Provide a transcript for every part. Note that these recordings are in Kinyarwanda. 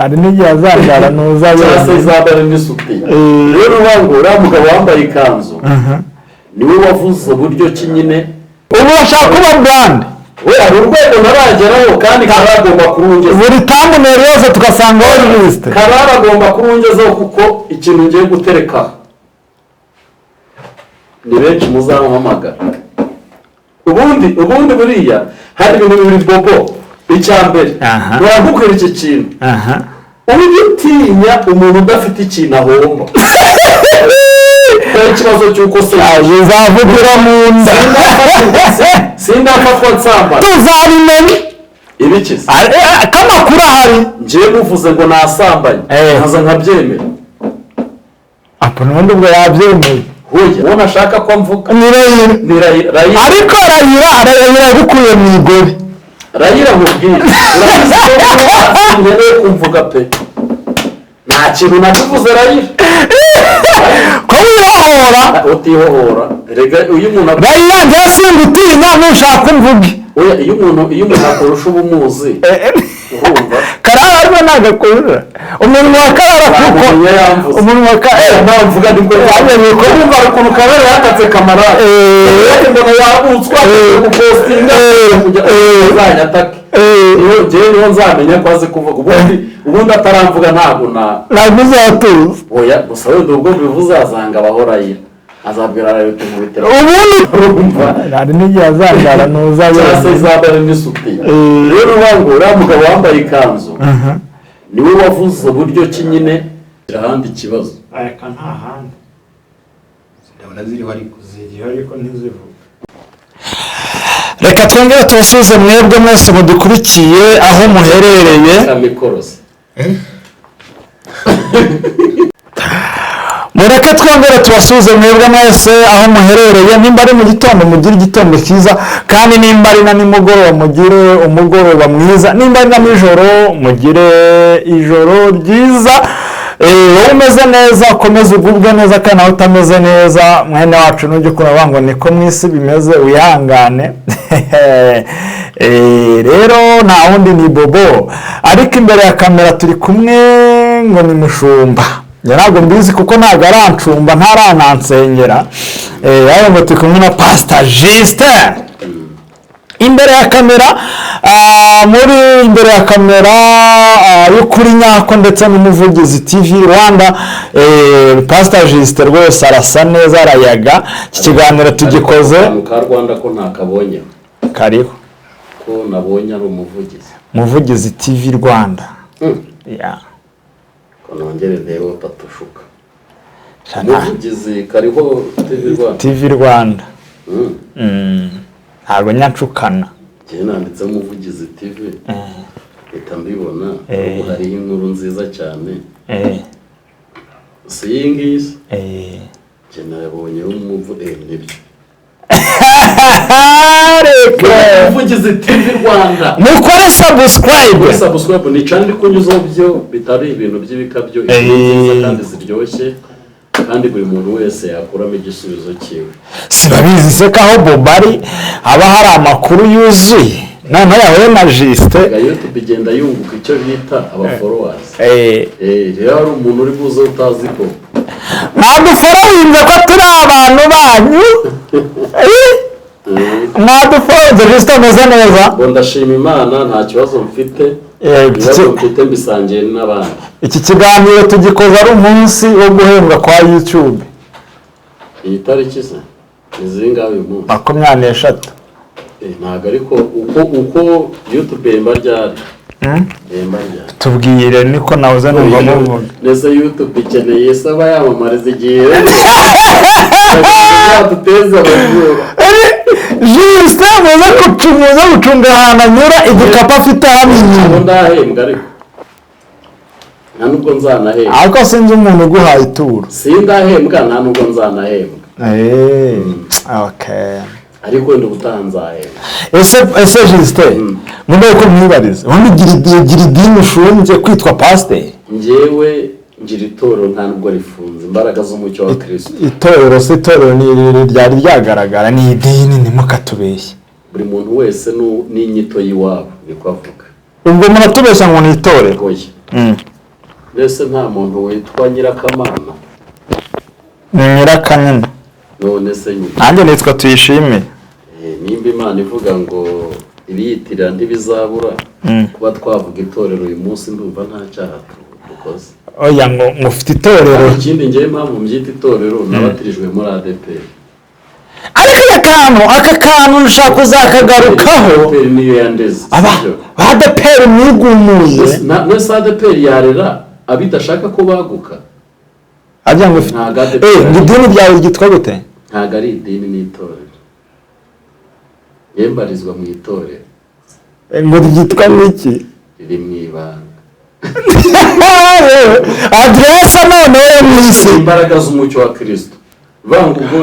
hari n'igihe azambara nuza cyangwa se izambara n'isuti. Rero ubango uriya mugabo wambaye ikanzu niwe wavuze uburyo ki nyine ubu bashaka kuba brand. we hari urwego ntarageraho kandi karagomba kurungeza buri thumbnail yose tugasangaho list. karagomba kurungezaho kuko ikintu ngiye gutereka ni benshi muzamuhamagara. ubundi buriya hari ibintu bibiri bobo. icya mbere uragukora iki kintu ujye utinya umuntu udafite ikintu ahomba. ikibazo cy'uko se bizavugira mu nda sindafatwa nsambana tuzabimenya ibikiza kamakuru ahari. ngiye muvuze ngo nasambanye nkaza nkabyemera apo n'ubundi ubwo yabyemeye. huye ubona ashaka ko mvuga ni Rayira ariko Rayira yagukuye mu igore. Rayira nkubwire urabizi ko nkeneye kumvuga pe nta kintu nakivuze Rayira ko wihohora utihohora rega uyu muntu Rayira ntasingutinya nushaka kumvuge. oya iyo umuntu akurusha ubumuzi urumva karara arimo nagakurura umuntu wa karara kuko umuntu wa karara mvuga nibwo yamenye ko umva ukuntu karara yatatse kamara mbona yabutswa ku postinga kujya uzanyatake niho nzamenya ko azi kuvuga ubundi ataramvuga ntabwo uzatuza. oya gusa wenda ubwo bivuze azanga abahorayira azabwira Rayira tumubitera ubundi hari n'igihe azambara nuza cyangwa se izambara n'isuti. rero ubango uriya mugabo wambaye ikanzu niwe wavuze uburyo ki nyine ahandi ikibazo aka nta handi ndabona ziriho ariko ntizivuga. reka twongere tubasubize mwebwe mwese mudukurikiye aho muherereye amikorosi mureke twongere tubasubize mwebwe mwese aho muherereye. nimba ari mu gitondo mugire igitondo cyiza kandi nimba ari na nimugoroba mugire umugoroba mwiza. nimba ari na nijoro mugire ijoro ryiza. wowe umeze neza ukomeze ugubwe neza kandi nawe utameze neza mwene wacu nujya ukora ngo niko mu isi bimeze wihangane. rero nta wundi ni Bobo ariko imbere ya kamera turi kumwe ngo ni Mushumba. ntabwo mbizi kuko ntabwo arancumba ntaranansengera. yawe ngo turi kumwe na Pastor Justin imbere ya kamera imbere ya kamera y'ukuri nyako ndetse n'umuvugizi TV Rwanda. Pastor Justin rwose arasa neza arayaga. iki kiganiro tugikoze ka Rwanda ko ntakabonye kariho ko nabonye ari umuvugizi TV Rwanda. nongere rero tatushuka umuvugizi kariho TV Rwanda ntabwo nyacukana njye nanditseho umuvugizi TV leta mbibona ubu hari inkuru nziza cyane si iyi ngiyi njye nabonyeho nibyo umuvugizi TV Rwanda mukore subscribe ni cyane kunyuzaho byo bitari ibintu by'ibikabyo nziza kandi ziryoshye kandi buri muntu wese yakuramo igisubizo cyiwe. sibabizi se ko aho Bobo ari haba hari amakuru yuzuye noneho yahuye na Justin YouTube igenda yunguka icyo bita aba followers. rero hari umuntu uri buze utazi ko mwaduforoyinze ko turi abantu banyu. mwaduforoyinze Justin ameze neza. ndashima Imana nta kibazo mfite. ibibazo mfite mbisangiye n'abandi. iki kiganiro tugikoza ari umunsi wo guhembwa kwa YouTube. iyi tariki se ni zingahe uyu munsi? 23. ntabwo ariko uko YouTube yemba ryari tubwire niko nawuze numva muvuga nese YouTube ikeneye saba yamamariza igihe duteza abajura. Justin muze gucunga ahantu anyura igikapu afite hano inyuma. ndahembwa ariko nta nubwo nzanahembwa. ariko sinzi umuntu uguhaye ituro. sindahembwa nta nubwo nzanahembwa. okay. ariko wenda ubutaha nzahembwa. ese Justin mwumva ko mwibariza ubundi gira idini ushumbye kwitwa pastor. njyewe ngira itorero nta nubwo rifunze imbaraga z'umucyo wa Kristo. itorero ni ryari ryagaragara ni idini ntimukatubeshye. buri muntu wese n'inyito y'iwabo niko avuga. ubwo muratubeshya ngo ni itorero. oya mbese nta muntu witwa Nyirakamana Ni Nyirakanini. none se nyine nanjye nitwa Tuyishime. nimba Imana ivuga ngo ibiyitirira ntibizabura kuba twavuga itorero uyu munsi ndumva nta cyaha dukoze. Oya ngo mufite itorero. Ikindi ngewe mpamvu mbyita itorero nabatirijwe muri ADPR. Ariko aka kantu ushaka kuzakagarukaho. ADPR niyo yandeze. ADPR mwigumuye. Nese ADPR yarera abidashaka ko baguka. Ajya ngo idini ryawe ryitwa gute? Ntabwo ari idini n'itorero. Yembarizwa mu itorero. Ngo ryitwa n'iki? Riri mu ibanga. Adresa none mwisi. Imbaraga z'umucyo wa Kristo. Vangu ubwo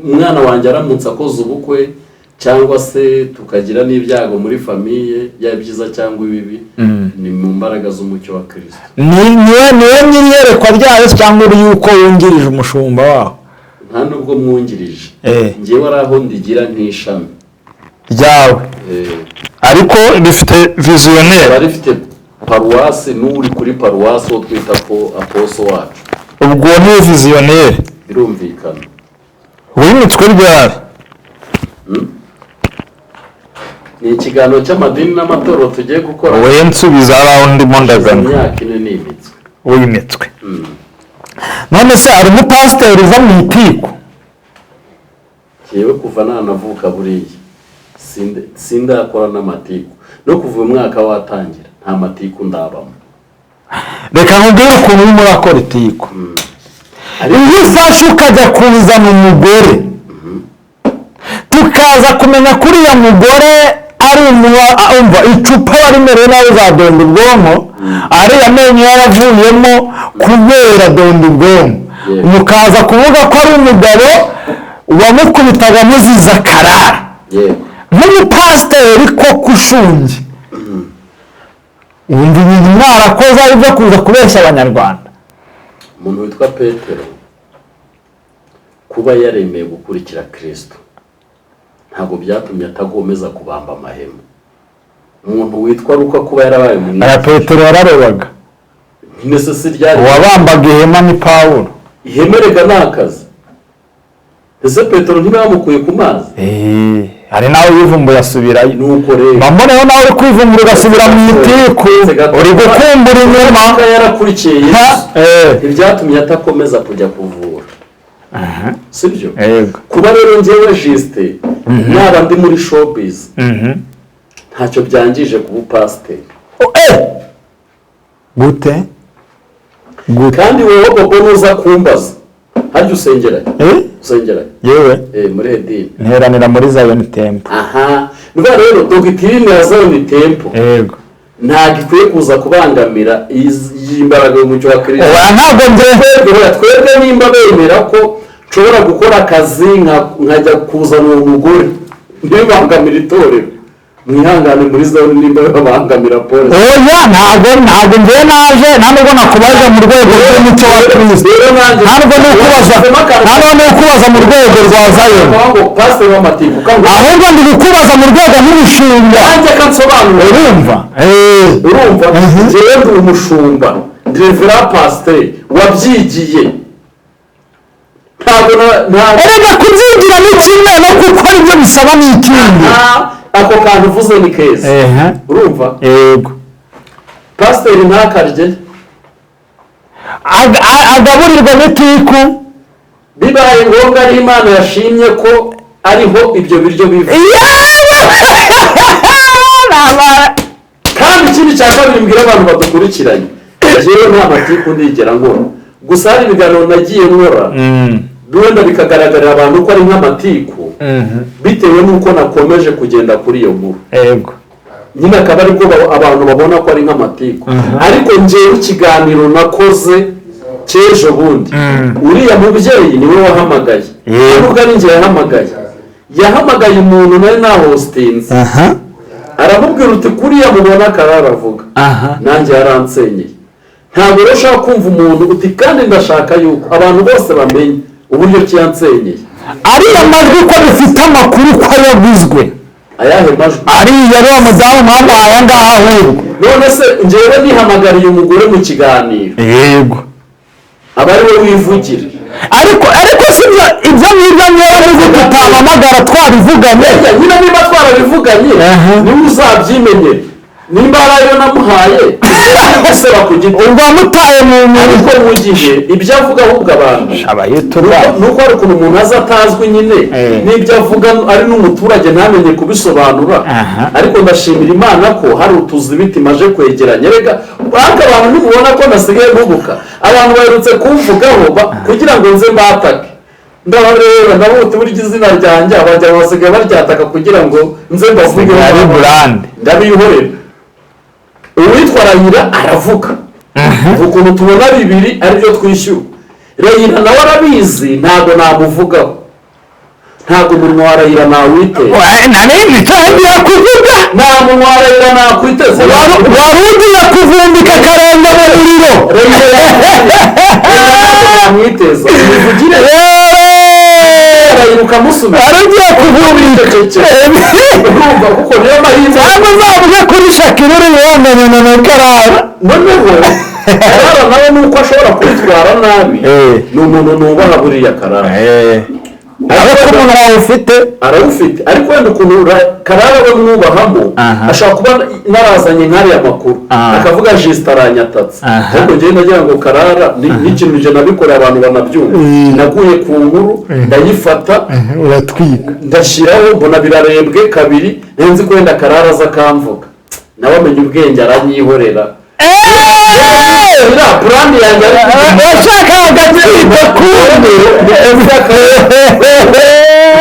umwana wanjye aramutse akoze ubukwe cyangwa se tukagira n'ibyago muri famiye ya byiza cyangwa ibibi ni mu mbaraga z'umucyo wa Kristo. Niwe nyiyerekwa ryayo cyangwa uri yuko wungirije umushumba waho? Nta nubwo mwungirije. Ngewe ari aho ndigira nk'ishami ryawe. Ariko rifite visionnaire. Rifite paruwasi n'uri kuri paruwasi wo twita ko aposo wacu. Ubwo ni visionnaire. Birumvikana. Wimitswe ryari? Ni ikiganiro cy'amadini n'amatorero tugiye gukora. Wowe nsubiza aho ndimo ndagana. Imyaka 4 n'imitswe. Wimitswe. None se ari umupasiteri uva mu itiko? Yewe kuva nanavuka buriya sindakora n'amatiku no kuva umwaka watangira nta matiku ndabamo. Reka nkubwire ukuntu urimo urakora itiko. Iyo ufashe ukajya kuzana umugore tukaza kumenya kuri ya mugore ari umva icupa barimereye nawe uzadonda ubwonko ari amenyo yaravuyemo kubera donda ubwonko mukaza kuvuga ko ari umugabo wamukubitaga muziza karara nk'umupasiteri ko kushungi wumva ibintu mwarakoze ari byo kuza kubeshya abanyarwanda. Umuntu witwa Petero kuba yaremeye gukurikira Kristo ntabwo byatumye atagomeza kubamba amahema. Umuntu witwa Luka kuba yarabaye umuntu aya Petero yararebaga nese si ryari wabambaga ihema ni Pawulo. Ihema rega nakazi. Ese Petero ntibamukuye ku mazi? Hari nawe yivumbuye asubirayo. Nuko rero bamoneho nawe uri kwivumbura ugasubira mu itiku uri gukumbura inyuma yarakurikiye Yesu. Ibyatumye atakomeza kujya kuvura. Sibyo? Kuba rero ngewe Juste naba ndi muri showbiz ntacyo byangije kuba pasiteri. Gute? Kandi wowe Bobo nuza kumbaza harya usengera? Usengera? Yewe muri edini nteranira muri Zion Temple. Niba rero dogitine ya Zion Temple ntabwo ikwiye kuza kubangamira iyi mbaraga y'umucyo wa Kristo. Ntabwo twebwe nimba bemera ko nshobora gukora akazi nkajya kuzana uwo mugore ntibibangamira itorero mwihangane muri Zion nimba babangamira polisi. Ntabwo ngewe naje ntabwo nakubaza mu rwego rw'umucyo wa Kristo. Ntabwo ni ukubaza mu rwego rwa Zion. Ahubwo ndi gukubaza mu rwego nk'umushumba. Nanjye kansobanura. Urumva? Ngewe ndi umushumba. Ndi reverend pastor wabyigiye. Erega kubyigira ni kimwe no gukora ibyo bisaba ni ikindi. Ako kantu uvuze ni keza. Urumva? Yego. Pasiteri ntakarye agaburirwa n'itiku bibaye ngombwa ari Imana yashimye ko ariho ibyo biryo biva. Kandi ikindi cya kabiri mbwira abantu badukurikiranye jewe nta matiku ndigera nkora gusa hari ibiganiro nagiye nkora wenda bikagaragarira abantu ko ari nk'amatiku bitewe n'uko nakomeje kugenda kuri iyo nkuru. Nyine akaba ariko abantu babona ko ari nk'amatiku ariko ngewe ikiganiro nakoze cy'ejo bundi uriya mubyeyi niwe wahamagaye nubwo ari njye yahamagaye umuntu nari na hostinze aramubwira uti kuriya mubona kararavuga nanjye yaransenyeye. Ntabwo rero ushaka kumva umuntu uti kandi ndashaka yuko abantu bose bamenye uburyo cyansenyeye ariya majwi ko bifite amakuru ko yaguzwe ayahe majwi ariya ariwo mudamu mwamuhaye ngaha ahubwo. none se njyewe nihamagariye umugore mu kiganiro yego aba ari we wivugira ariko si ibyo ngibyo niba niba tutahamagara twabivuganye nyine niba twarabivuganye niba uzabyimenyera nimba ari ayo namuhaye guseba ku giti ubwo wamutaye mu ariko mu gihe ibyo avuga ahubwo abantu nuko hari ukuntu umuntu aza atazwi nyine n'ibyo avuga ari n'umuturage ntamenye kubisobanura ariko ndashimira Imana ko hari utuzi biti maje kwegeranya rega banka abantu ntibubona ko nasigaye ntubuka abantu baherutse kumvugaho kugira ngo nze mbatake ndabareba ndabuti burya izina ryanjye abajya basigaye baryataka kugira ngo nze mbavugeho ari brand ndabihorera uwitwa Rayira aravuga ukuntu tubona bibiri aribyo twishyura Rayira nawe arabizi ntabwo namuvugaho ntabwo umunwa wa Rayira nawiteze ntangiye kuvuga nta munwa wa Rayira nakwiteze wari ugiye kuvumbika akarenga mu muriro Rayira namwiteza umuvugire Rayira ukamusubiza ugiye kuvumbika urumva kuko niyo mahirwe cyangwa uzavuge kuri Shakira uri wonganye na Karara noneho Karara nawe nuko ashobora kubitwara nabi ni umuntu nubaha buriya Karara ariko umuntu arawufite ariko wenda ukuntu Karara we mwubahamo ashobora kuba narazanye nk'ariya makuru akavuga jisita aranyatatse ariko njyewe nagira ngo Karara n'ikintu nje nabikoreye abantu banabyumva naguye ku nkuru ndayifata ndashyiraho mbona birarebwe kabiri nzi ko wenda Karara aza akamvuga nawe amenya ubwenge aranyihorera burandi yanjye washaka agaciro kumwe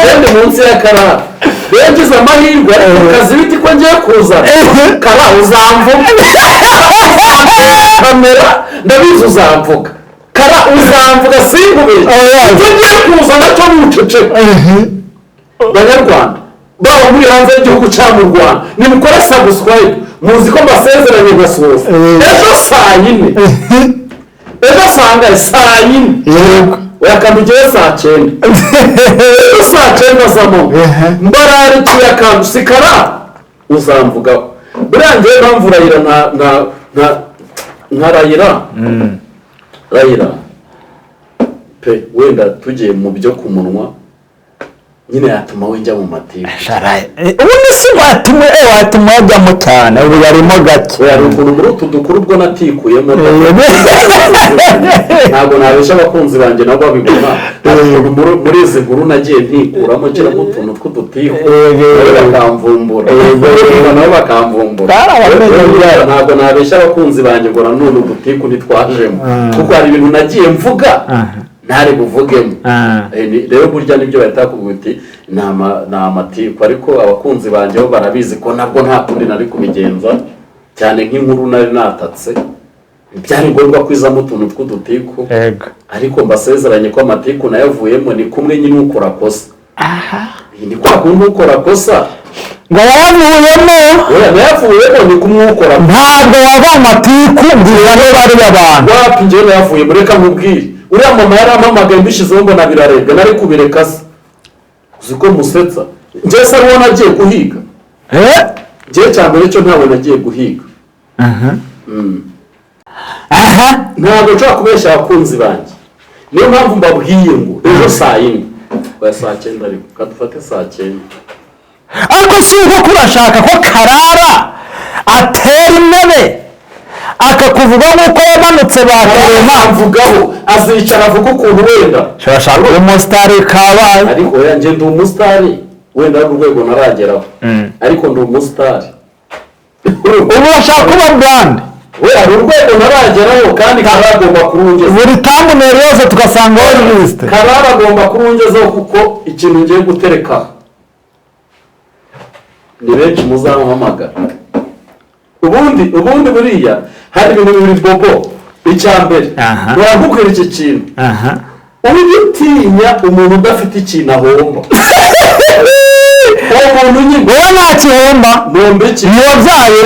ngende munsi ya Karara bengize amahirwe kazi biti ko ngiye kuza Kara uzamvuga kamera ndabizi uzamvuga Kara uzamvuga sinkubeshye icyo ngiye kuza nacyo nuceceka banyarwanda baba muri hanze y'igihugu cyangwa mu Rwanda nimukore subscribe muzi ko mbasezeranye nkasoza ejo saa yine ejo sangaye saa yine akantu ugere saa 9 ejo saa 9 z'amanywa mbararikiye akantu si Karara uzamvugaho buriya ngewe mpamvu Rayira nka Rayira pe wenda tugiye mu byo ku munwa nyine yatuma wenjya mu mateka ubundi si watuma wajyamo cyane ubu yarimo gake hari ukuntu muri utu dukuru ubwo natikuyemo ntabwo nabesha abakunzi banjye nabo babibona muri izi nkuru nagiye ntikuramo nshyiramo utuntu tw'udutiku nabo bakamvumbura ntabwo nabesha abakunzi banjye ngo nanone udutiku ntitwajemo kuko hari ibintu nagiye mvuga ntari buvugemo rero burya nibyo bahita kuvuga uti ni amatiku ariko abakunzi banjye bo barabizi ko nabwo nta kundi nari kubigenza cyane nk'inkuru nari natatse byari ngombwa kwizamo utuntu tw'udutiku ariko mbasezeranye ko amatiku nayavuyemo ni kumwe nyine ukora kosa ni kwa kundi ukora kosa ngo yavuyemo ni kumwe ukora ntabwo wava amatiku mbwira niba bari abantu wapi njyewe nayavuyemo reka nkubwire uriya mama yari ampamagaye mbishyizeho mbona birarebwa nari kubireka se uzi ko musetsa njyewe se ariwo nagiye guhiga njyewe cya mbere cyo ntabwo nagiye guhiga ntabwo nshobora kubeshya abakunzi banjye niyo mpamvu mbabwiye ngo ejo saa 4 oya saa 9 ariko kadufate saa 9 ariko si uko urashaka ko Karara atera intebe akakuvuga nk'uko yamanutse bakarema mvugaho azicara avuga ukuntu wenda shaka umusitari kabaye ariko yanjye ndi umusitari wenda ari urwego narageraho ariko ndi umusitari ubu urashaka kuba brand we hari urwego narageraho kandi Karara agomba kurungezaho buri thumbnail yose tugasanga wari list Karara agomba kurungezaho kuko ikintu ngiye gutereka ni benshi muzamuhamagara ubundi buriya hari ibintu bibiri bobo icya mbere uragukora iki kintu ubitinya umuntu udafite ikintu ahomba uwo muntu nyine wowe nta kihomba nombe iki wabyaye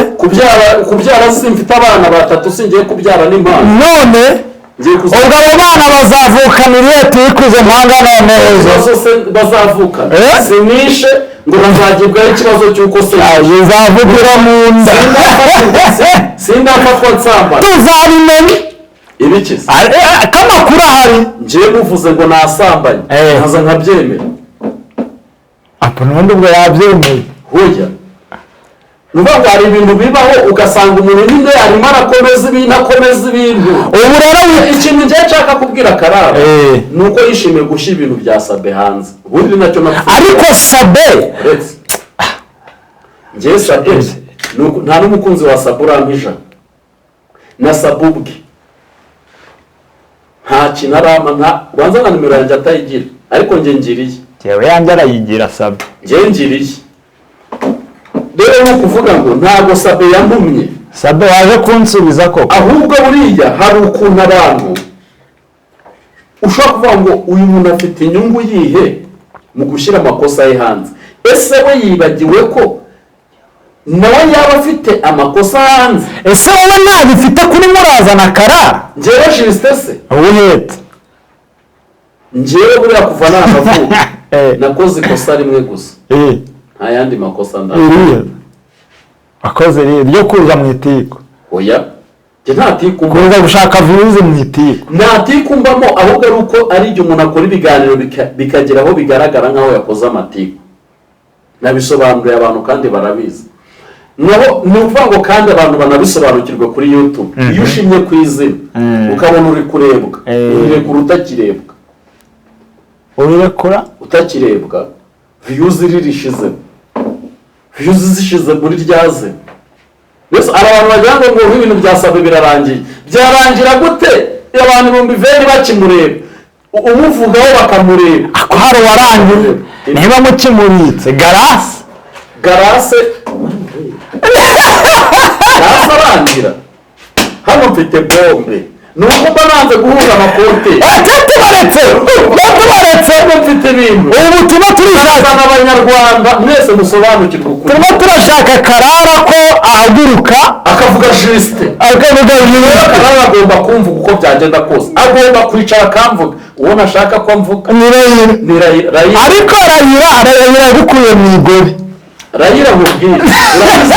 kubyara simfite abana 3 singiye kubyara n'impano none ubwo abo bana bazavukanira iyo tuyikuze mpanga none bazavukana sinishe ngo bazagibwaho ikibazo cy'uko se bizavugira mu nda sindafatwa nsambana tuzabimenya ibikiza k'amakuru ahari ngiye muvuze ngo nasambanye nkaza nkabyemera n'ubundi ubwo yabyemeye hoya ni ukuvuga ngo hari ibintu bibaho ugasanga umuntu nyine arimo arakomeza ibintu ubu rero ikintu ngiye nshaka kubwira Karara ni uko yishimiye gushyira ibintu bya Sabe hanze ubundi nacyo napfuye ariko Sabe ngiye Sabe nta n'umukunzi wa Sabe urampija na Sabe ubwe nta kintu arama ubanza na nimero yanjye atayigira ariko njye ngiriye yewe yanjye arayigira Sabe njye ngiriye rero ni ukuvuga ngo ntabwo Sabe yampumye Sabe waje kunsubiza koko ahubwo buriya hari ukuntu abantu ushobora kuvuga ngo uyu muntu afite inyungu yihe mu gushyira amakosa ye hanze ese we yibagiwe ko nawe yaba afite amakosa hanze ese wowe ntabifite kuri murazana Karara njyewe Justin se uhetse njyewe buriya kuva nanavuka nakoze ikosa rimwe gusa nta yandi makosa iriya wakoze ryo kuza mu itiko oya njye nta tiku kuza gushaka views mu itiko nta tiku mbamo ahubwo ari uko ari igihe umuntu akora ibiganiro bikagera aho bigaragara nk'aho yakoze amatiku nabisobanuriye abantu kandi barabizi naho ni ukuvuga ngo kandi abantu banabisobanukirwe kuri YouTube iyo ushimye ku izina ukabona uri kurebwa urekura utakirebwa utakirebwa views ririshizemo views zishize muri ryaze mbese abantu bagira ngo ibintu bya Sabe birarangiye byarangira gute abantu 20 bakimureba umuvugaho bakamureba ako hari warangiye niba mukimuritse garase arangira hano mfite bombe nuko bananze guhuza amakote tubaretse mfite ibintu ubu tuba turishaka abanyarwanda mwese musobanukirwa ukuri tuba turashaka Karara ko ahaguruka akavuga Justin Karara agomba kumvuga uko byagenda kose agomba kwicara akamvuga uwo nashaka ko mvuga ni Rayira ariko Rayira yagukuye mu igobe Rayira mubwire urabizi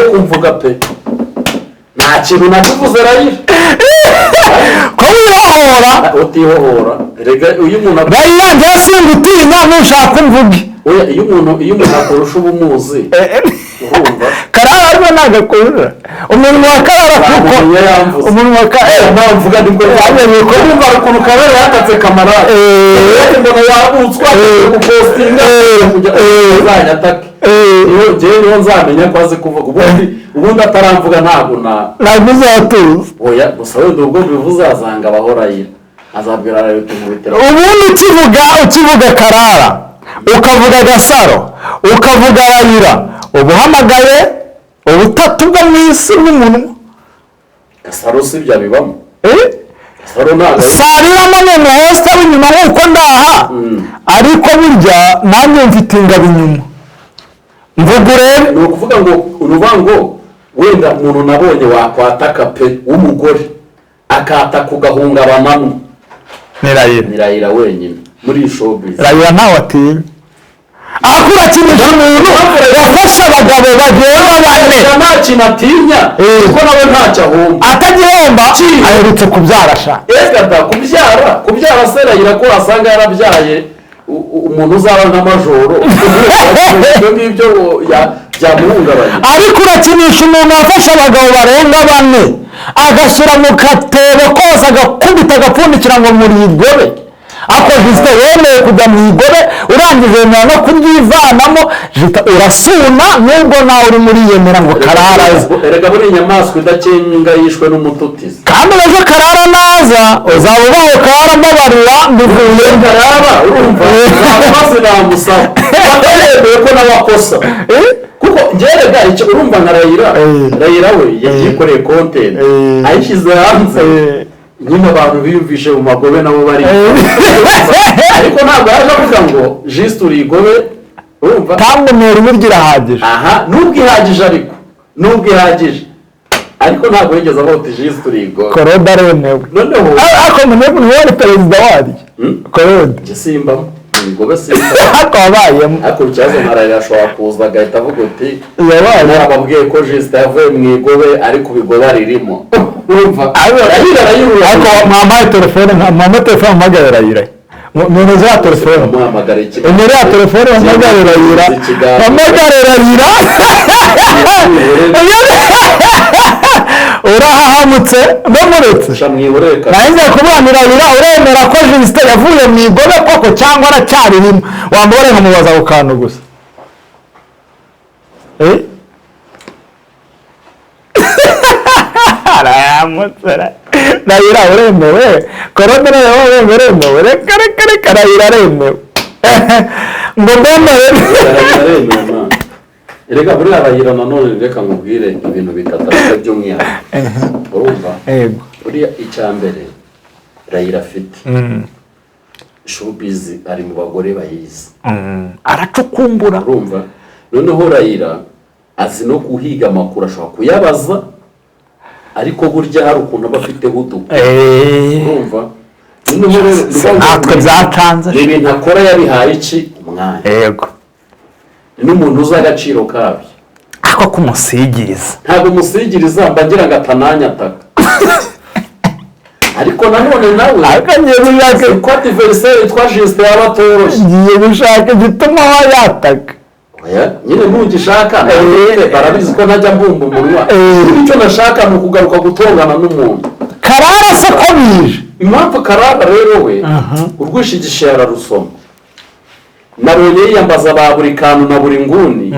ko kumvuga pe nta kintu nakivuze Rayira ko wihohora utihohora rega uyu muntu Rayira ndasingutinya nushaka umvuge oya iyo umuntu akorusha ubumuzi urumva Karara ariko nagakurura umuntu wa Karara kuko umuntu wa Karara mvuga ndiko yamenye ko umva ukuntu Karara yatatse kamara mbona yabutswa gupostinga kujya atake niho nzamenya ko azi kuvuga ubundi ataramvuga ntabwo uzatuza oya gusa wenda ubwo bivuze azanga abahorayira azabwira rero tumubitera ubundi ukivuga Karara ukavuga Gasaro ukavuga Rayira ubuhamagaye ubutatu bwo mu isi n'umunwa Gasaro si bya bibamo sabiramo n'umuntu wese w'inyuma nk'uko ndaha ariko burya nanjye mfite ingabo inyuma mvuga rero ni ukuvuga ngo uruvango wenda umuntu nabonye wakwataka pe w'umugore akataka ugahungabanamo ni Rayira wenyine muri showbiz Rayira ntawe atinya akurakinisha umuntu wafashe abagabo bagenda bane nta kintu atinya kuko nawe ntacyo ahomba atagihomba aherutse kubyara sha kubyara se Rayira ko wasanga yarabyaye umuntu uzaba nk'amajoro ibyo ngibyo byamuhungabanya ariko urakinisha umuntu wafashe abagabo barenga bane agashyira mu katebo koza agakubita agapfundikira ngo muri igobe ako Justin wemeye kujya mu igobe urangije no kuryivanamo urasuna nubwo nawe uri muri yemera ngo Karara erega buri inyamaswa idakenga yishwe n'umututizi kandi ejo Karara naza uzaba ubaye Karara mbabarira mbivuye Karara urumva maze namusaba batereye ko n'abakosa kuko ngerega icyo urumva nka Rayira we yagikoreye content ayishyize hanze nyine abantu biyumvishe mu magobe nabo bari ariko ntabwo yaje avuga ngo Justin uri igobe urumva kandi umuntu burya irahagije nubwo ihagije ariko ntabwo yigeze avuga ati Justin uri igobe Korode aremewe noneho ariko umuntu wari perezida waryo Korode njye simbamo ibigobe sinzi ariko wabayemo ariko ikibazo nkararira ashobora kuza agahita avuga uti yabaye narababwiye ko Justin yavuye mu igobe ariko ibigobe aririmo urumva ariko mwampaye telefone mpamagare Rayira none za telefone muhamagara iki nimero ya telefone mpamagare Rayira urahahamutse ndamuretse shamwihoreka nanjye kubanira Rayira uremera ko Justin yavuye mu igobe koko cyangwa aracyarimo wambore nkamubaza ku kantu gusa arahamutse Rayira uremewe korodere yawe uremewe reka Rayira aremewe ngo mbemewe erega buriya Rayira nanone reka nkubwire ibintu bitatu by'umwihariko urumva buriya icya mbere Rayira afite showbiz ari mu bagore bayizi aracukumbura urumva noneho Rayira azi no kuhiga amakuru ashobora kuyabaza ariko burya hari ukuntu aba afite buduka urumva noneho rero natwe byatanze ibintu akora yabihaye iki umwanya yego n'umuntu uzi agaciro kabyo ako kumusigiriza ntabwo umusigiriza mbagira ngo atananyataka ariko nanone nawe ngiye gushaka ko aniveriseri twa Justin yaba atoroshye ngiye gushaka igituma wayataka nyine ntugishaka barabizi ko najya mbumba umunwa icyo nashaka ni ukugaruka gutongana n'umuntu Karara se ko bije impamvu Karara rero we urwishigishe yararusoma nabonye yiyambaza ba buri kantu na buri nguni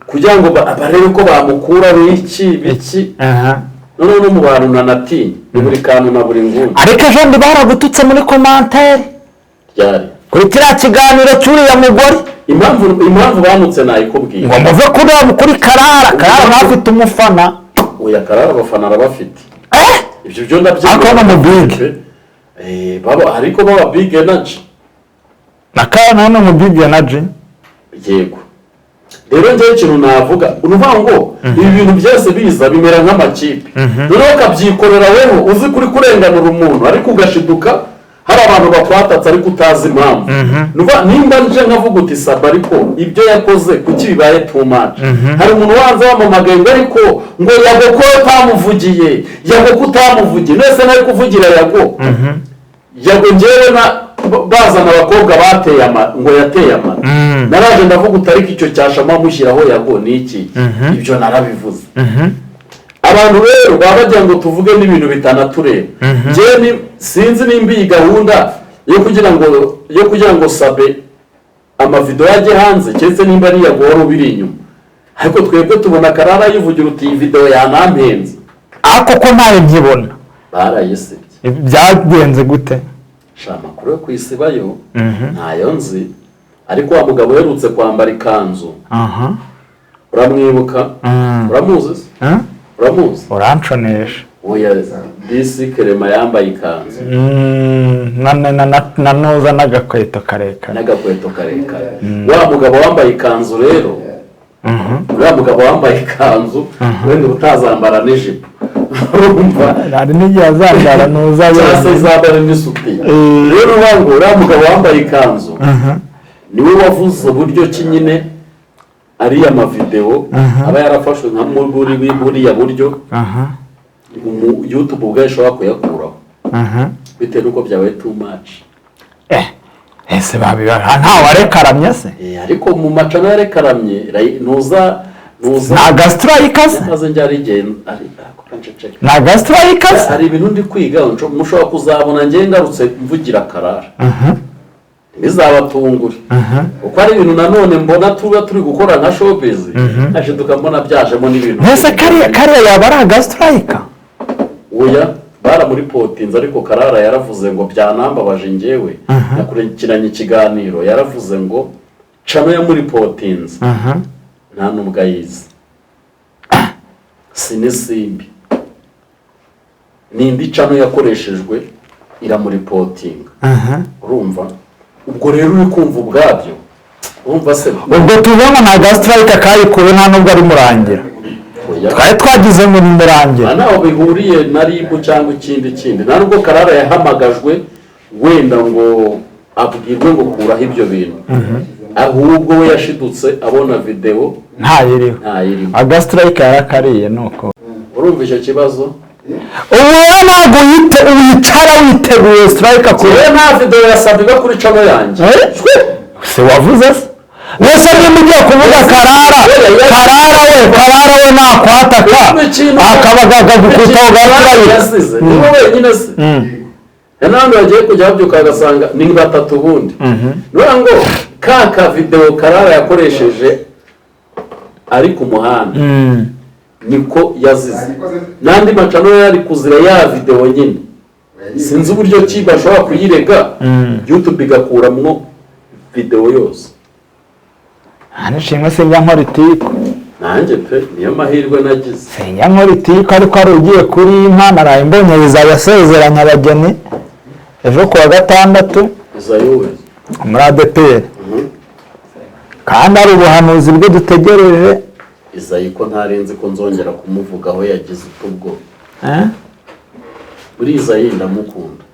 kugira ngo barebe ko bamukura biki noneho no mu bantu nanatinya ni buri kantu na buri nguni ariko ejo ndi baragututse muri komantere ryari kuri kiriya kiganiro cy'uriya mugore impamvu bamutse nayikubwiye ngo muve kuri Karara ntafite umufana oya Karara abafana arabafite ibyo byo akaba mu big ariko baba big energy na Karara none mu big energy yego rero njyewe ikintu navuga uruvuga ngo ibi bintu byose biza bimera nk'amakipe noneho ukabyikorera wowe uzi kuri kurenganura umuntu ariko ugashiduka hari abantu bakwatatse ariko utazi impamvu nimba nje nkavuga uti saba ariko ibyo yakoze kuki bibaye too much hari umuntu wanze wamamagaye ngo ariko ngo yago ko utamuvugiye yago ko utamuvugiye nese nari kuvugira yago njyewe bazana abakobwa bateye ngo yateye amata naraje ndavuga utariko icyo cyashama mushyiraho yago ni iki ibyo narabivuze abantu rero baba bagira ngo tuvuge n'ibintu bitanatureba njyewe sinzi nimba iyi gahunda yo kugira ngo sabe amavido yajye hanze keretse nimba ari yago wari ubiri inyuma ariko twebwe tubona Karara yivugira uti iyi video yanampenze ariko ko nawe nkibona barayisibye byagenze gute amakuru yo kwisibayo ntayo nzi ariko wa mugabo uherutse kwambara ikanzu uramwibuka uramuzi uramuzi uranconesha oya disi Kerema yambaye ikanzu nanoza n'agakweto karekare wa mugabo wambaye ikanzu rero uriya mugabo wambaye ikanzu wenda utazambara n'ijipo hari n'igihe azambara ntuzabona cyangwa se izambara n'isutiya rero ubango uriya mugabo wambaye ikanzu niwe wavuze uburyo ki nyine ariya mavideo aba yarafashwe nka muri buriya buryo YouTube ubwayo ishobora kuyakuraho bitewe n'uko byabaye too much ese babibara nta warekaramye se ariko mu macana yarekaramye nta gastrike se maze njye arigenda nta gastrike se hari ibintu ndi kwiga mushobora kuzabona njye ngarutse mvugira Karara bizabatungure uko ari ibintu nanone mbona tuba turi gukora nka showbiz aje tukambona byajemo n'ibintu mbese kariya yaba ari agastrike oya baramuripotinze ariko Karara yaravuze ngo byanambabaje njyewe nakurikiranye ikiganiro yaravuze ngo cano yamuripotinze nta nubwo ayizi sinisimbi n'indi cano yakoreshejwe iramuripotinga urumva ubwo rero uri kumva ubwabyo urumva se ubwo tubona nta gastrike kayikuwe nta nubwo ari murangira twari twagize ngo ni murangira ntaho bihuriye na RIB cyangwa ikindi nta nubwo Karara yahamagajwe wenda ngo abwirwe ngo kuraho ibyo bintu, ahubwo we yashidutse abona videwo ntayiriho, agasitayike yarakariye nuko. urumva icyo kibazo? ubu rero ntabwo wicara witeguye sitirayike yewe nta videwo yasabwe iba kuri cano yanjye. se wavuze se mbese niba ugiye kuvuga karara we nakwataka akaba gukutaho gasitayike yasize nibo wenyine se. n'abandi bagiye kujya babyuka bagasanga ni batatu ubundi. niyo ngo ka videwo karara yakoresheje ari ku muhanda niko yazize, n'andi macano yari kuzira ya videwo nyine. sinzi uburyo ki bashobora kuyirega YouTube igakuramwo videwo yose. nishimwe sinjya nkora itiko, nanjye pe niyo mahirwe nagize. sinjya nkora itiko, ariko ari ugiye kuri Imana araye mbonye bizabasezeranya abageni ejo kuwa gatandatu muri ADPR, kandi ari ubuhanuzi bwo dutegereje. Izayi ko ntarenze ko nzongera kumuvugaho yagize utubwo. Muri Izayi ndamukunda.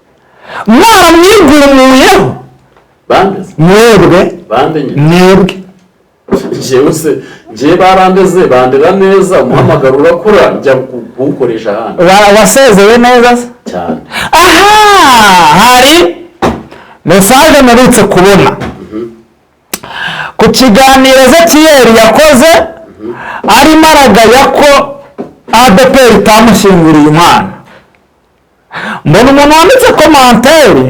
Mwaramwigumuyeho mwebwe mwebwe njye barandeze bandera neza, umuhamagaro urakura njya kuwukoresha hano. Wasezewe neza se cyane. Hari mesaje narutse kubona ku kiganiro Ezekiyeli yakoze arimo aragaya ko ADPR itamushyinguriye impano. mbona umuntu wanditse komanteri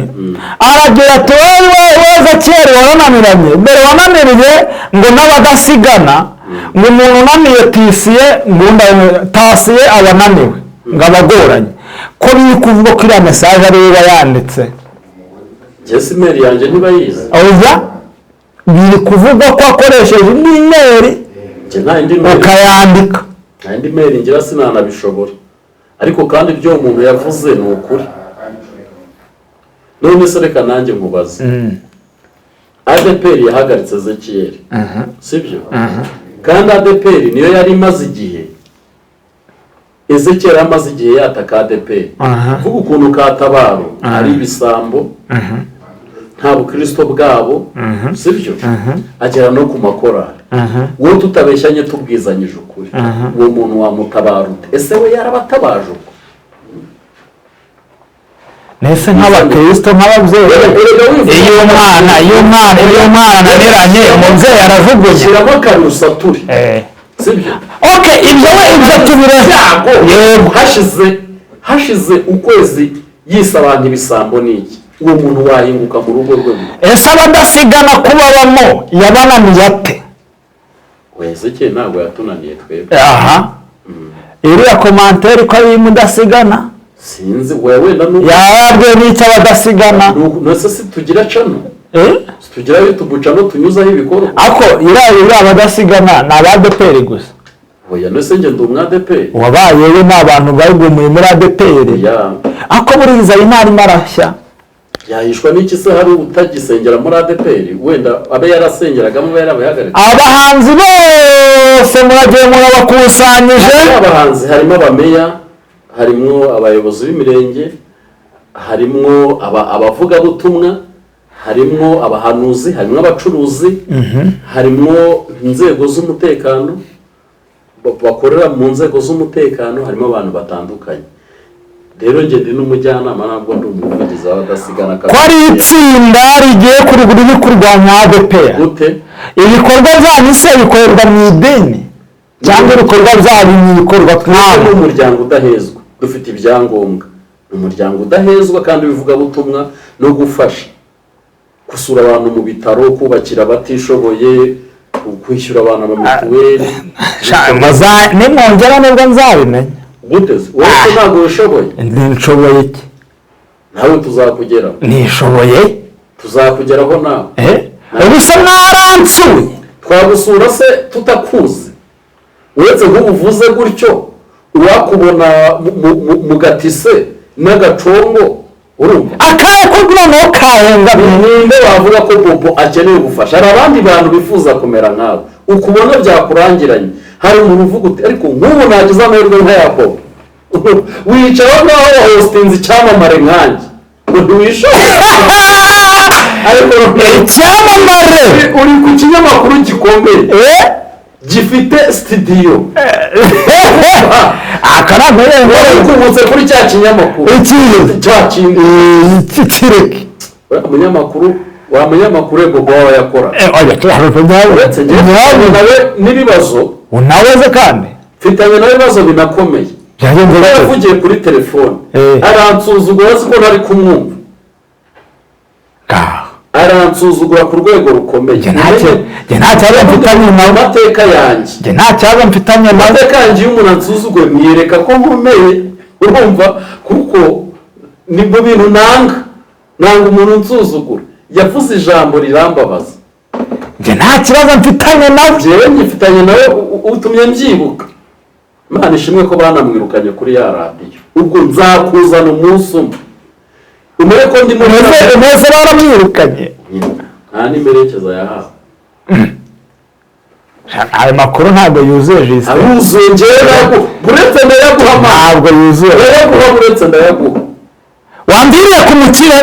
aragira ati wowe Ezekiyeli warananiranye, mbere wananiriye ngo n'abadasigana, ngo umuntu unaniye tasiye abananiwe ngo abagoranye, ko biri kuvuga ko iriya mesaje ari we yanditse. Jesse Mary yanjye ntibayizi. Oya, biri kuvuga ko akoresheje indi imeri ukayandika. nta indi meri ngira sinanabishobora, ariko kandi ibyo umuntu yavuze ni ukuri. none se reka nanjye nkubaze, ADPR yahagaritse Ezekiyeli sibyo? kandi ADPR niyo yari imaze igihe, Ezekiyeli amaze igihe yataka ADPR vuga ukuntu Katabaro ari ibisambo, nta bukristo bwabo sibyo? agera no ku makorari. wowe tutabeshyanye tubwizanyije ukuri, uwo muntu wamutabara ute? ese we yarabatabaje uko? nese nk'abakristo nk'ababyeyi, iyo umwana ananiranye umubyeyi arajugunye, shyiramo akarusa turi sibyo? ibyo tubireba. yego hashize ukwezi yise abantu ibisambo n'iki, uwo muntu wahinguka mu rugo rwe? ese abadasigana kubabamo yabananiye ate? Ezekiyeli ntabwo yatunaniye twebwe. iriya komanteri ko ari mudasigana sinzi wenda yababwiye n'icyo abadasigana. nose si tugira cano, tugira YouTube cano tunyuzaho ibikorwa. ako iriya abadasigana ni ADPR gusa. oya nose njye ndi umwa-ADPR. wabayewe n'abantu bayigumuye muri ADPR. ako buriza intarimo arashya yahishwa n'iki se? hari utagisengera muri ADPR wenda abe yarasengeragamo abe yarabayagaritse. abahanzi bose muragiye murabakusanyije. abahanzi harimo abameya, harimo abayobozi b'imirenge, harimo abavugabutumwa, harimo abahanuzi, harimo abacuruzi, harimo inzego z'umutekano bakorera mu nzego z'umutekano, harimo abantu batandukanye. rero njye ndi n'umujyanama, ntabwo ndi umuvugizi w'abadasigana. ko ari itsinda rigiye kurwanya ADPR. gute? ibikorwa byanyu se bikorerwa mu idini cyangwa ibikorwa byanyu bikorwa twebwe n'umuryango udahezwa, dufite ibyangombwa. ni umuryango udahezwa kandi bivugabutumwa no gufasha gusura abantu mu bitaro, kubakira abatishoboye, kwishyura abantu amamituweli. nimwongera nibwo nzabimenya. guteze wowe ntabwo ushoboye? nshoboye iki? nawe tuzakugeraho. nishoboye? tuzakugeraho nawe. ubuse mwaransuye. twagusura se tutakuzi? uretse nk'ubuvuze gutyo uwakubona mu gatise n'agacongo, urumva akaye ko noneho kahenga. ninde wavuga ko Bobo akeneye ubufasha? hari abandi bantu bifuza kumera nkawe, ukubona byakurangiranye. hari umuntu uvuga uti ariko nk'ubu nagize amahirwe nk'aya Bobo, wicara ngaho wahostinze icyamamare nkanjye ngo ntiwishoboye. icyamamare uri ku kinyamakuru gikomeye gifite sitidiyo ukubutse kuri cya kinyamakuru cya kindi kireke wa munyamakuru ego wayakora uretse njyewe nawe n'ibibazo unabaze kandi mfitanye nawe ibibazo binakomeye yavugiye kuri telefone aransuzugura siko ntari kumwumva aransuzugura ku rwego rukomeye nta cyaza mfitanye nawe amateka yanjye nta cyaza mfitanye nawe amateka yanjye iyo umuntu ansuzuguye mwiyereka ko nkomeye urumva kuko nibwo bintu nanga umuntu unsuzugura yavuze ijambo rirambabaza nta kibazo mfitanye nawe njyewe ngifitanye nawe utumye mbyibuka Imana ishimwe ko banamwirukanye kuri ya radiyo ubwo nzakuzana umunsi umwe umere ko ndi muri mwese baramwirukanye nta n'imerekeza yahawe ayo makuru ntabwo yuzuye jisite aruzuye njyewe uretse ndayaguha ntabwo yuzuye ndayaguha uretse ndayaguha wambiriye ku mukire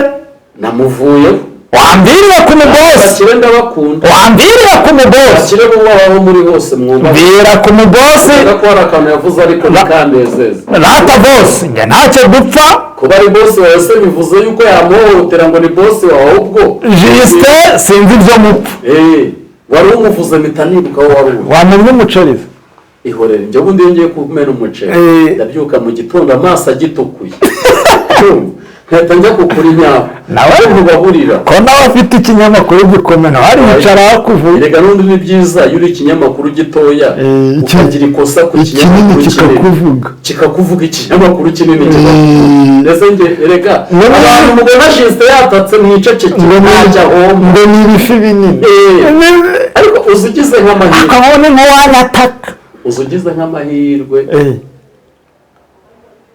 namuvuyeho wambiriye ku mugosi bakire ndabakunda wambiriye ku mugosi bakire bo babaho muri hose mwumva mbira ku mugosi ko hari akantu yavuze ariko ntikanezeze rata bosi njye ntacyo dupfa kuba ari bosi wawe se bivuze yuko yamuhohotera ngo ni bosi wawe ubwo jisite sinzi ibyo mupfa wari umuvuze mpita nibuka aho wari uri wamenya umuceriza ihorere njye ubundi iyo ngiye kumena umuceri ndabyuka mu gitondo amaso agitukuye nkahita njya kukura inyama nawe ntubaburira ko nawe afite ikinyamakuru gikomeye nawe ari wicara hakuvuye erega n'undi ni byiza iyo uri ikinyamakuru gitoya ukagira ikosa ku kinyamakuru kinini kikakuvuga ikinyamakuru kinini ndetse njye erega abantu mubona jisite yatatse mwicecekere ntajya ahomba ngo ni ibifi binini ariko uzi ugize nk'amahirwe akabone nk'uwanataka uzi ugize nk'amahirwe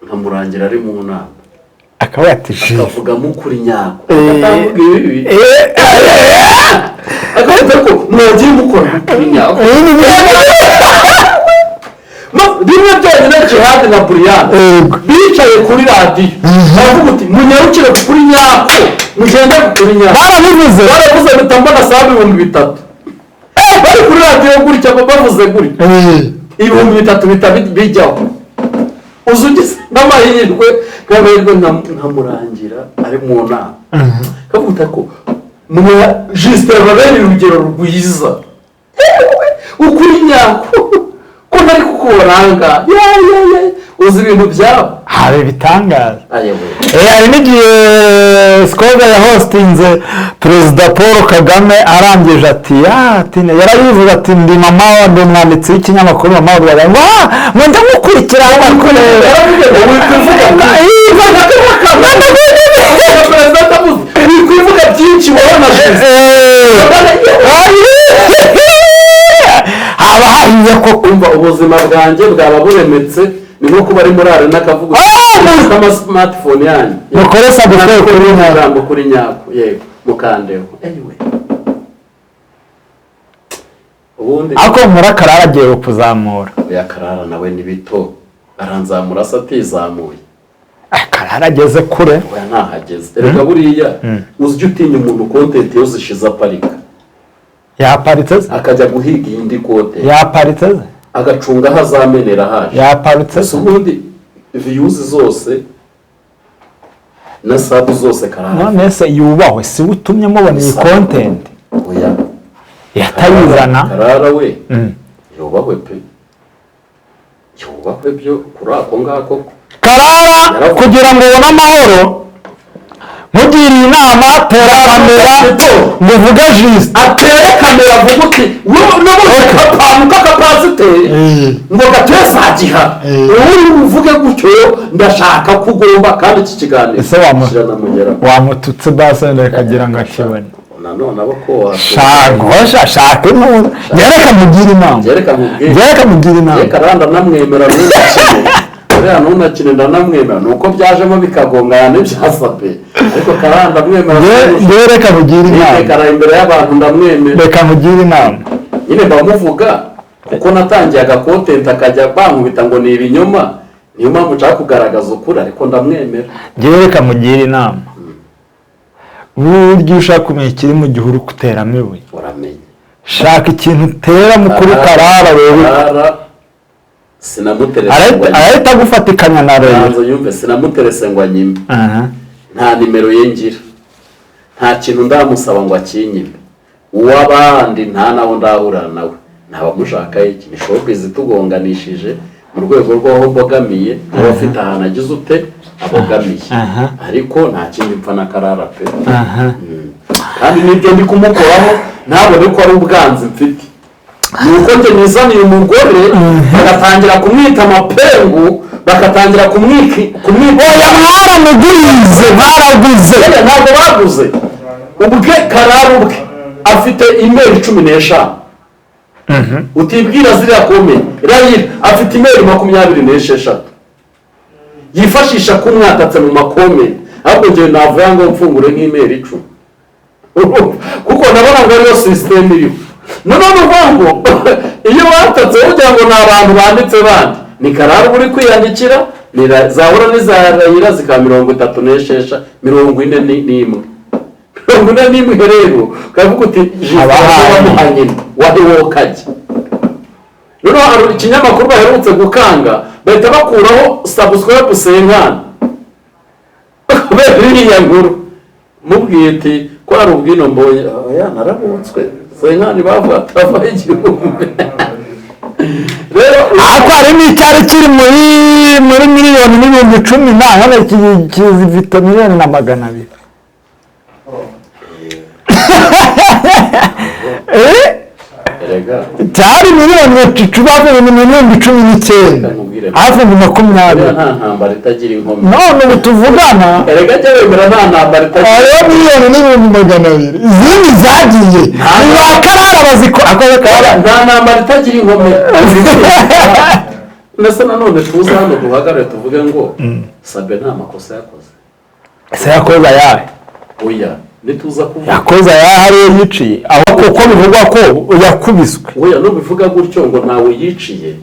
nkamurangira ari mu nama akaba yatishije akavugamo ukuri nyako akavuga ibibi akavuga ko mwagiye mukora ukuri nyako rimwe byonyine jihad na buriyani bicaye kuri radiyo baravuga uti munyarukire kuri nyako mugende kuri nyako baravuze mpita mbona sawa 3,000 bari kuri radiyo gutya bavuze gutya 3,000 bita bijyaho uzugize n'amahirwe nkamurangira ari mu nama kavuga ko jisite babere urugero rwiza ukuri nyako ko ntari kukuranga uzi ibintu byabo hari ibitangaza hari n'igihe sikoga yahostinze perezida Paul Kagame arangije ati yarabivuga ati ndi mama ndi umwanditsi w'ikinyamakuru mama wa Rwanda ngo ndamukurikira wikwivuga byinshi wabona haba hahiye ko kumva ubuzima bwanjye bwaba buremetse ni nko kuba ari muri arena akavuga kama smartphone yanyu mukoresha gukora kuri nyako yego mukandeho ubundi ako Karara agiye kuzamura ya Karara nawe ni bito aranzamura se atizamuye Karara ageze kure oya ntahageze erega buriya uzijya utinya umuntu content yo zishiza parika yaparitse akajya guhiga iyindi content yaparitse agacunga aho azamenera haje yaparitse ubundi views zose na sub zose Karara none se yubahwe si utumye mubona iyi content oya yatayizana Karara we yubahwe pe yubahwe byo kuri ako ngako Karara kugira ngo ubone amahoro mugiriye inama tera kamera ngo uvuge jisite atere kamera avuga uti n'ubundi akantu k'akapasiteri ngo gatezagiha ubu uvuge gutyo ndashaka ko ugomba kandi iki kiganiro ese wamututse basende kagira ngo akibone nanone abo ko shaka intuza yereka mugira inama yereka mugira inama reka randa namwemera uriya ntunakine ndanamwemera ni uko byajemo bikagongana n'ibyasape ariko Karanda mwemera reka mugira inama reka imbere y'abantu ndamwemera reka mugira inama nyine bamuvuga kuko natangiye agakontenti akajya bankubita ngo ni ibinyoma niyo mpamvu nshaka kugaragaza ukuri ariko ndamwemera reka mugira inama burya iyo ushaka kumenya ikiri mu gihuru kuteramo ibuye uramenye shaka ikintu utera mukuru Karara wewe sinamuterese arahita agufatikanya na rero ntanzo yumve sinamuterese ngo anyime nta nimero ye ngira nta kintu ndamusaba ngo akinyime uw'abandi nta naho ndahura nawe ntabamushaka iki nishobora kwizitugonganishije mu rwego rw'aho mbogamiye niba afite ahantu agize ute abogamiye ariko nta kindi mpfa na Karara pe kandi nibyo ndi kumukoraho ntabone ko ari ubwanzi mfite nuko njye nizaniye umugore bagatangira kumwita amapengu bagatangira kumwita oya mwaramugurize mwaraguze ntabwo baguze ubwe Karara ubwe afite email 15 utibwira ziriya komeye Rayira afite email 26 yifashisha kumwatatse mu makome ahubwo njye navuga ngo mfungure nk'email 10 kuko nabona ngo ariyo system iriho none ubwo iyo watatse ugira ngo ni abantu banditse bandi ni Karara uri kwiyandikira ni zahura n'iza Rayira zika 36 41 rero kavuga uti abamuhanye wari wokajya rero hari ikinyamakuru baherutse gukanga bahita bakuraho subscribe senkana biriya nkuru mubwiye ati ko ari ubwino mbonye narabutswe senkani bavuga atava igihumbi rero ako hari n'icyari kiri muri miliyoni n'ibihumbi 10 hano kizifite miliyoni na 200 cyari miliyoni 19 hafi 20 nta ntambara itagira inkomyi none ubu tuvugana erega jya wemera nta ntambara itagira ayo miliyoni n'ibihumbi 200 izindi zagiye niba Karara baziko nta ntambara itagira inkomyi ndetse nanone tuza hano duhagarare tuvuge ngo Sabe nta makosa yakoze ese yakoze ayahe oya nituza kuvuga yakoze ayahe yiciye aho kuko bivugwa ko yakubiswe oya no bivuga gutyo ngo nawe yiciye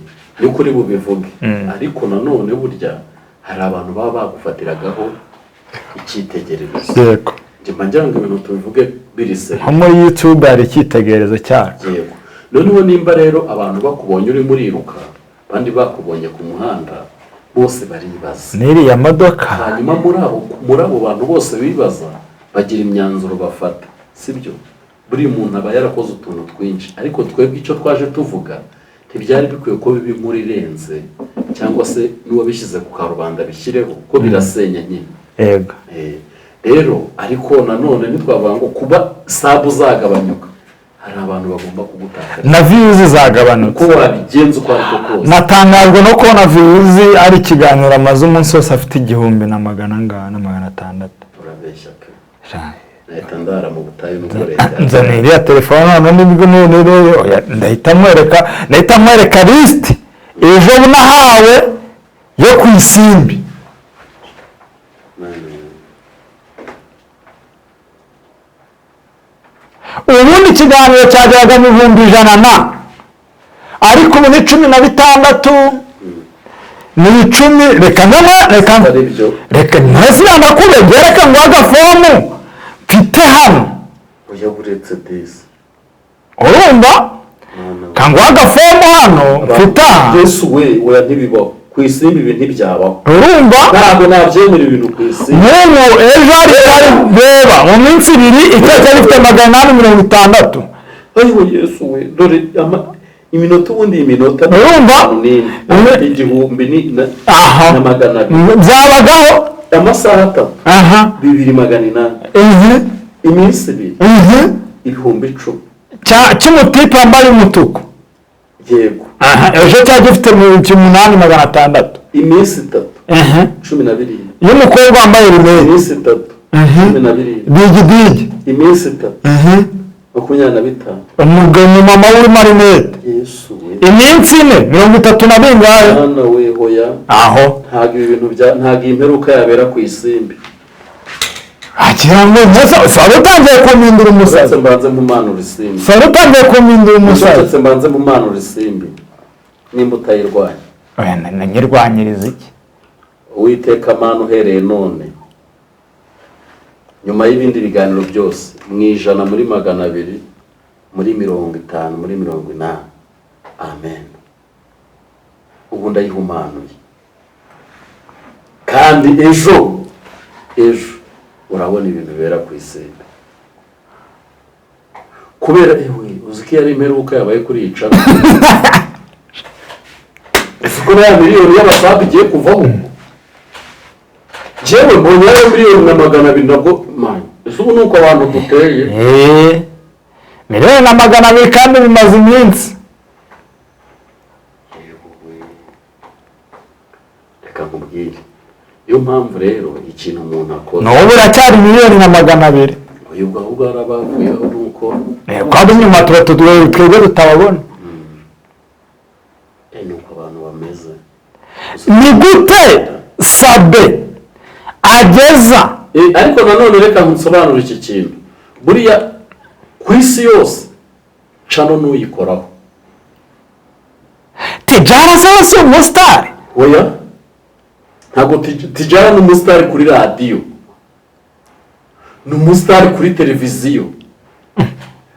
ni kuri bubivuge ariko nanone burya hari abantu baba bagufatiragaho icyitegererezo yego ngira ngo ibintu tubivuge birise nko muri YouTube hari icyitegererezo cyacu yego noneho nimba rero abantu bakubonye uri muriruka bandi bakubonye ku muhanda bose baribaza n'iriya modoka hanyuma muri abo bantu bose bibaza bagira imyanzuro bafata sibyo buri muntu aba yarakoze utuntu twinshi ariko twebwe icyo twaje tuvuga ntibyari bikwiye ko bibi muri renze cyangwa se n'uwabishyize ku karubanda bishyireho ko birasenya nyine yego rero ariko nanone ntitwavuga ngo kuba sabu zagabanyuka hari abantu bagomba kugutaka na views zagabanutse ko wabigenza uko ariko kose natangajwe no kubona views ari ikiganiro amaze umunsi wose afite 1,600 urabeshya pe leta ndara mu butayu n'ukorera nzanira telefone none nibwo ndahita mwereka list ejo nahawe yo ku Isimbi ubundi ikiganiro cyageraga mu 100 ariko ubu ni 16 ni 10 reka ntasi amakuru reka ngo agafomu mfite hano oya buretse desi urumva kangwa agafomu hano mfite Yesu we oya ntibibaho ku Isimbi ibi ntibyabaho urumva ntabwo nabyemera ibintu ku Isimbi n'ubu ejo hari reba mu minsi 2 icyacya gifite 860 ayiwe Yesu we dore iminota ubundi iminota urumva igihumbi na 200 byabagaho amasaha 3 2,800 iminsi 2 ibihumbi 10 cy'umutipe wambaye umutuku yego ejo cyagifite 8,600 iminsi 3 12 y'umukobwa wambaye rinete iminsi 3 12 digidigi iminsi 3 25 umugabo mama w'urimo rinete Yesu iminsi 4 30 mwana we hoya aho ntabwo ibintu ntabwo imperuka yabera ku Isimbi agira ngo saro utangiye kumindura umusazi mbanze mu manura Isimbi saro utangiye kumindura umusazi mbanze mu manura Isimbi nimba utayirwanya oya nanyirwanyiriza iki Uwiteka mana uhereye none nyuma y'ibindi biganiro byose mu 100 muri 200 muri 50 muri 80. Amen. Ubu ndayihumanuye kandi ejo urabona ibintu bibera ku isi kubera uziki yari imperuka yabaye kuri yica ko ya miliyoni y'abasabu igiye kuvaho jewe mbonye ya miliyoni na 200 nabwo mani ese ubu nuko abantu duteye miliyoni na 200 kandi bimaze iminsi. Reka nkubwire iyo mpamvu rero ikintu umuntu akora n'ubu uracyari miliyoni na 200 uyu ahubwo arabavuyeho nuko kandi nyuma twebwe tutababona. nuko abantu bameze. Ni gute Sabe ageza ariko nanone reka nsobanure iki kintu buriya ku isi yose cano n'uyikoraho Tijara zose umusitari oya ntabwo Tijara n'umusitari kuri radiyo ni umusitari kuri televiziyo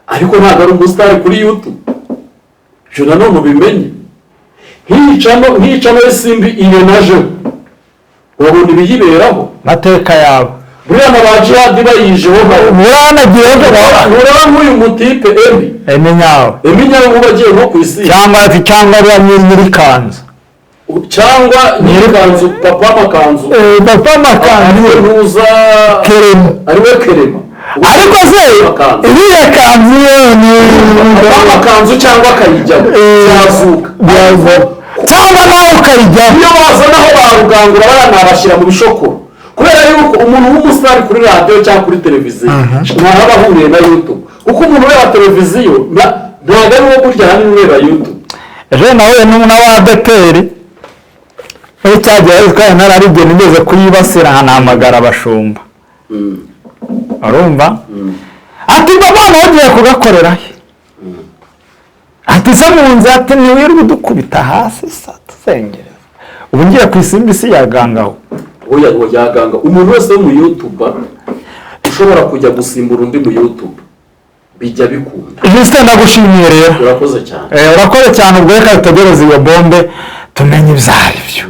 ariko ntabwo ari umusitari kuri YouTube. ibyo nanone ubimenye nk'iyi cano y'Isimbi irenajeho urabona ibiyiberaho mateka yabo buriya na ba Jihad bayijeho muranagiye uraba nk'uyu mutipe Emi nyawe uba agiye nko ku isi cyangwa ariya nyirikanzu cyangwa nyirikanzu papa makanzu ntuza ariwe Kerema ariko se iriya kanzu papa makanzu cyangwa akayijyamo byazuka cyangwa nawe ukayijyamo iyo bazana aho barugangura baranabashyira mu bishokoro kubera yuko umuntu w'umusitari kuri radiyo cyangwa kuri televiziyo ntaba ahuriye na YouTube kuko umuntu ureba televiziyo ntabwo ari uwo burya hanini ureba YouTube. ejo nawe n'uw'Adeperi iyo cyagiye twari nararibye nigeze kuyibasira nkahamagara abashumba urumva ati abana bagiye kugakorera he ati se mu nzu ati ntiwirirwe udukubita hasi sa tusengereza ubu ngiye ku Isimbi isi yagangaho oya yaganga umuntu wese wo mu YouTube ushobora kujya gusimbura undi mu YouTube bijya bikunda. Justin ndagushimiye rero urakoze cyane urakoze cyane ubwo reka tutegereze iyo bombe tumenye ibyo ari byo.